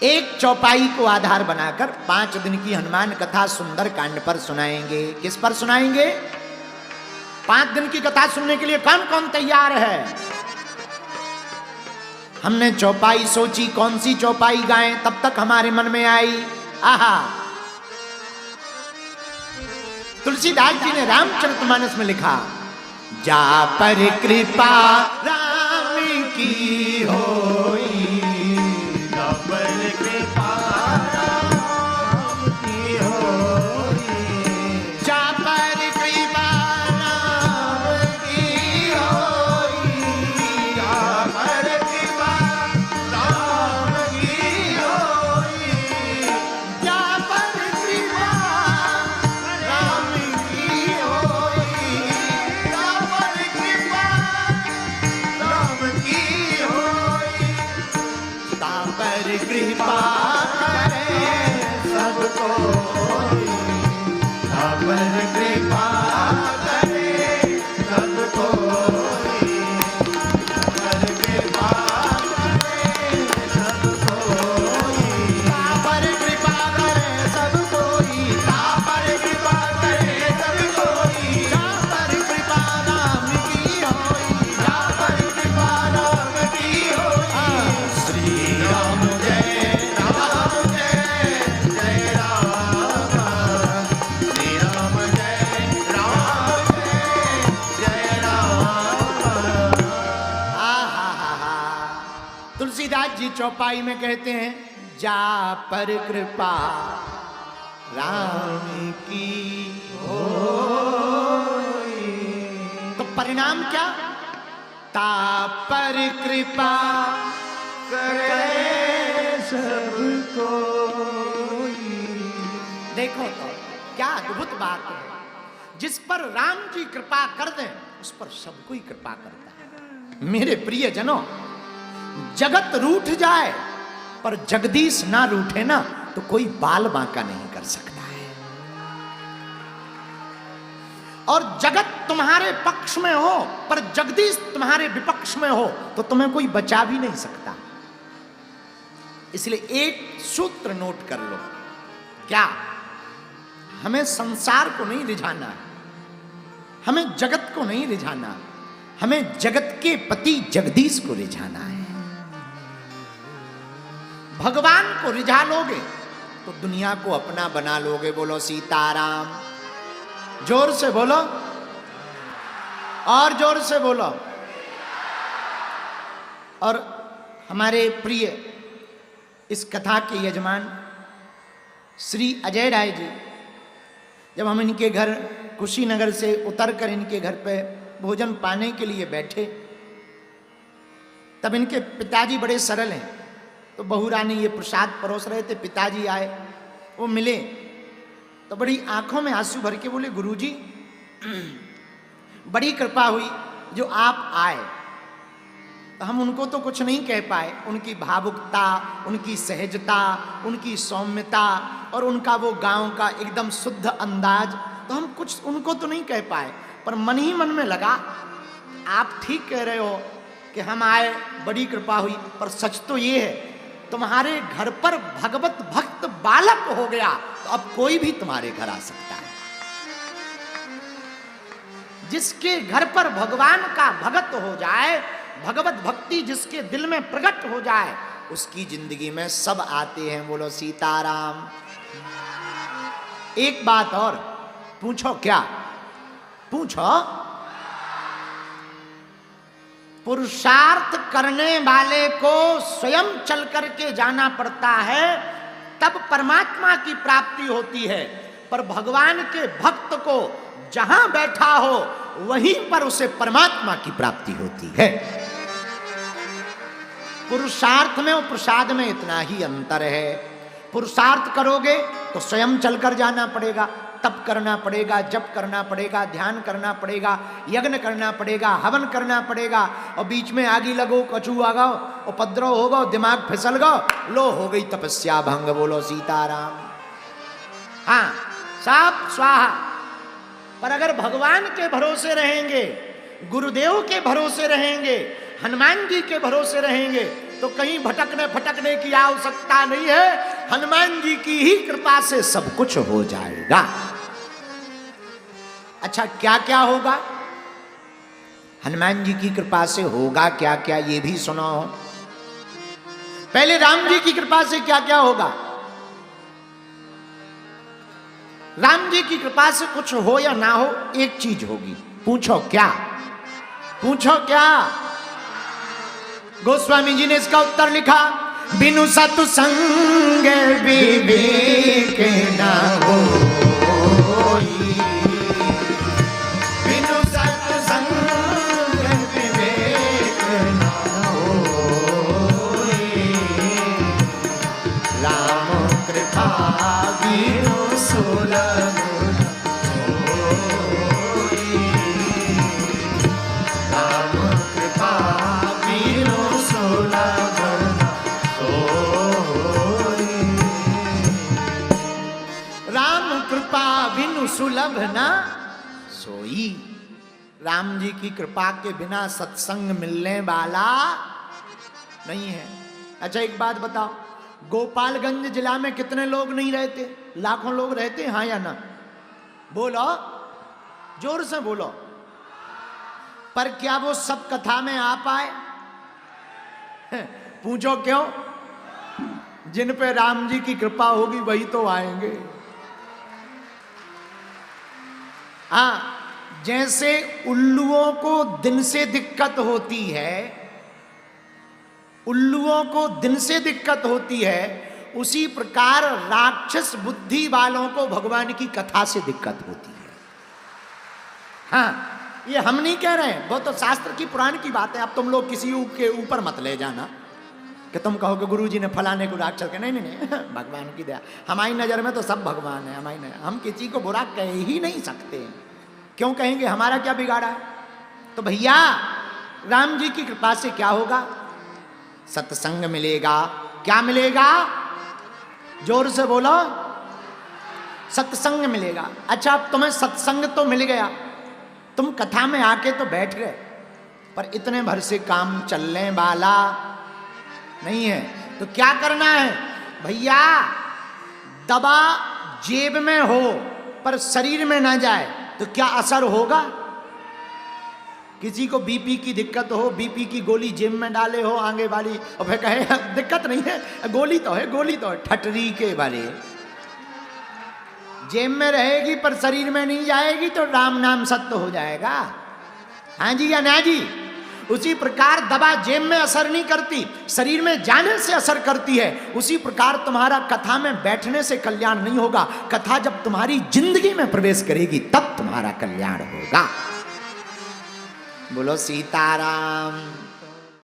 एक चौपाई को आधार बनाकर 5 दिन की हनुमान कथा सुंदर कांड पर सुनाएंगे। किस पर सुनाएंगे? 5 दिन की कथा सुनने के लिए कौन कौन तैयार है? हमने चौपाई सोची, कौन सी चौपाई गाएं, तब तक हमारे मन में आई, आहा, तुलसीदास जी ने रामचरितमानस में लिखा, जा पर कृपा राम की होई, जा पर कृपा राम की होई, जा पर कृपा राम की होई, जा पर कृपा राम की होई, जा पर कृपा राम की होई, जा पर कृपा राम की होई, ता पर कृपा करे सबको, ता पर कृपा करे सबको, ता पर कृपा करे सबको, ता पर कृपा करे सबको, ता पर कृपा करे सबको, जा पर कृपा राम की होई, जा पर कृपा राम की होई, श्री राम जय राम जय जय राम, श्री राम जय राम जय जय राम। आहा, तुलसीदास जी चौपाई में कहते हैं, जा पर कृपा राम की होई, तो परिणाम क्या? ता पर कृपा करे सबको। देखो तो क्या अद्भुत बात है, जिस पर राम जी कृपा कर दें उस पर सब कोई कृपा करता है। मेरे प्रिय जनों, जगत रूठ जाए पर जगदीश ना रूठे ना, तो कोई बाल बांका नहीं कर सकता है। और जगत तुम्हारे पक्ष में हो पर जगदीश तुम्हारे विपक्ष में हो तो तुम्हें कोई बचा भी नहीं सकता। इसलिए एक सूत्र नोट कर लो, क्या? हमें संसार को नहीं रिझाना है, हमें जगत को नहीं रिझाना, हमें जगत के पति जगदीश को रिझाना है। भगवान को रिझा लोगे तो दुनिया को अपना बना लोगे। बोलो सीताराम, जोर से बोलो, और जोर से बोलो। और हमारे प्रिय इस कथा के यजमान श्री अजय राय जी, जब हम इनके घर कुशीनगर से उतरकर इनके घर पे भोजन पाने के लिए बैठे, तब इनके पिताजी बड़े सरल हैं, तो बहू रानी ये प्रसाद परोस रहे थे, पिताजी आए, वो मिले तो बड़ी आंखों में आंसू भर के बोले, गुरुजी बड़ी कृपा हुई जो आप आए। तो हम उनको तो कुछ नहीं कह पाए, उनकी भावुकता, उनकी सहजता, उनकी सौम्यता और उनका वो गांव का एकदम शुद्ध अंदाज, तो हम कुछ उनको तो नहीं कह पाए, पर मन ही मन में लगा आप ठीक कह रहे हो कि हम आए, बड़ी कृपा हुई, पर सच तो ये है तुम्हारे घर पर भगवत भक्त बालक हो गया तो अब कोई भी तुम्हारे घर आ सकता है। जिसके घर पर भगवान का भगत हो जाए, भगवत भक्ति जिसके दिल में प्रकट हो जाए, उसकी जिंदगी में सब आते हैं। बोलो सीताराम। एक बात और पूछो, क्या पूछो? पुरुषार्थ करने वाले को स्वयं चल करके जाना पड़ता है, तब परमात्मा की प्राप्ति होती है। पर भगवान के भक्त को जहां बैठा हो वहीं पर उसे परमात्मा की प्राप्ति होती है। पुरुषार्थ में और प्रसाद में इतना ही अंतर है। पुरुषार्थ करोगे तो स्वयं चलकर जाना पड़ेगा, तप करना पड़ेगा, जप करना पड़ेगा, ध्यान करना पड़ेगा, यज्ञ करना पड़ेगा, हवन करना पड़ेगा, और बीच में आगी लगो, कछू आ गो, उपद्रव हो गो, दिमाग फिसल गो, लो हो गई तपस्या भंग। बोलो सीताराम। हाँ, सब स्वाहा। पर अगर भगवान के भरोसे रहेंगे, गुरुदेव के भरोसे रहेंगे, हनुमान जी के भरोसे रहेंगे, तो कहीं भटकने फटकने की आवश्यकता नहीं है। हनुमान जी की ही कृपा से सब कुछ हो जाएगा। अच्छा, क्या क्या होगा हनुमान जी की कृपा से? होगा क्या क्या ये भी सुनो। पहले राम जी की कृपा से क्या क्या होगा? राम जी की कृपा से कुछ हो या ना हो, एक चीज होगी। पूछो क्या? पूछो क्या? गोस्वामी जी ने इसका उत्तर लिखा, बिनु सत्संग विवेक ना होई, बिनु सत्संग विवेक ना होई, राम कृपा बिनु सुलभ होई, राम कृपा बिनु सुलभ होई, राम कृपा बिनु सुलभ ना सोई। राम जी की कृपा के बिना सत्संग मिलने वाला नहीं है। अच्छा, एक बात बताओ, गोपालगंज जिला में कितने लोग नहीं रहते? लाखों लोग रहते, हाँ या ना? बोलो, जोर से बोलो। पर क्या वो सब कथा में आ पाए? पूछो क्यों? जिन पे राम जी की कृपा होगी वही तो आएंगे। हाँ, जैसे उल्लुओं को दिन से दिक्कत होती है, उल्लुओं को दिन से दिक्कत होती है, उसी प्रकार राक्षस बुद्धि वालों को भगवान की कथा से दिक्कत होती है। हाँ, ये हम नहीं कह रहे हैं, वो तो शास्त्र की पुराण की बात है। अब तुम लोग किसी के ऊपर मत ले जाना कि तुम कहो कि गुरु जी ने फलाने को राक्षस के। नहीं नहीं नहीं, भगवान की दया। हमारी नजर में तो सब भगवान है। हमारी नजर, हम किसी को बुरा कह ही नहीं सकते। क्यों कहेंगे? हमारा क्या बिगाड़ा है? तो भैया, राम जी की कृपा से क्या होगा? सत्संग मिलेगा। क्या मिलेगा? जोर से बोलो। सत्संग मिलेगा। अच्छा, अब तुम्हें सत्संग तो मिल गया, तुम कथा में आके तो बैठ गए, पर इतने भर से काम चलने वाला नहीं है। तो क्या करना है भैया? दवा जेब में हो पर शरीर में ना जाए तो क्या असर होगा? किसी को बीपी की दिक्कत हो, बीपी की गोली जेब में डाले हो आगे वाली, और फिर कहे दिक्कत नहीं है, गोली तो है, गोली तो है। ठटरी के वाले जेब में रहेगी पर शरीर में नहीं जाएगी तो राम नाम सत्य हो जाएगा। हाँ जी या ना जी? उसी प्रकार दवा जेब में असर नहीं करती, शरीर में जाने से असर करती है। उसी प्रकार तुम्हारा कथा में बैठने से कल्याण नहीं होगा। कथा जब तुम्हारी जिंदगी में प्रवेश करेगी तब तुम्हारा कल्याण होगा। बोलो सीताराम।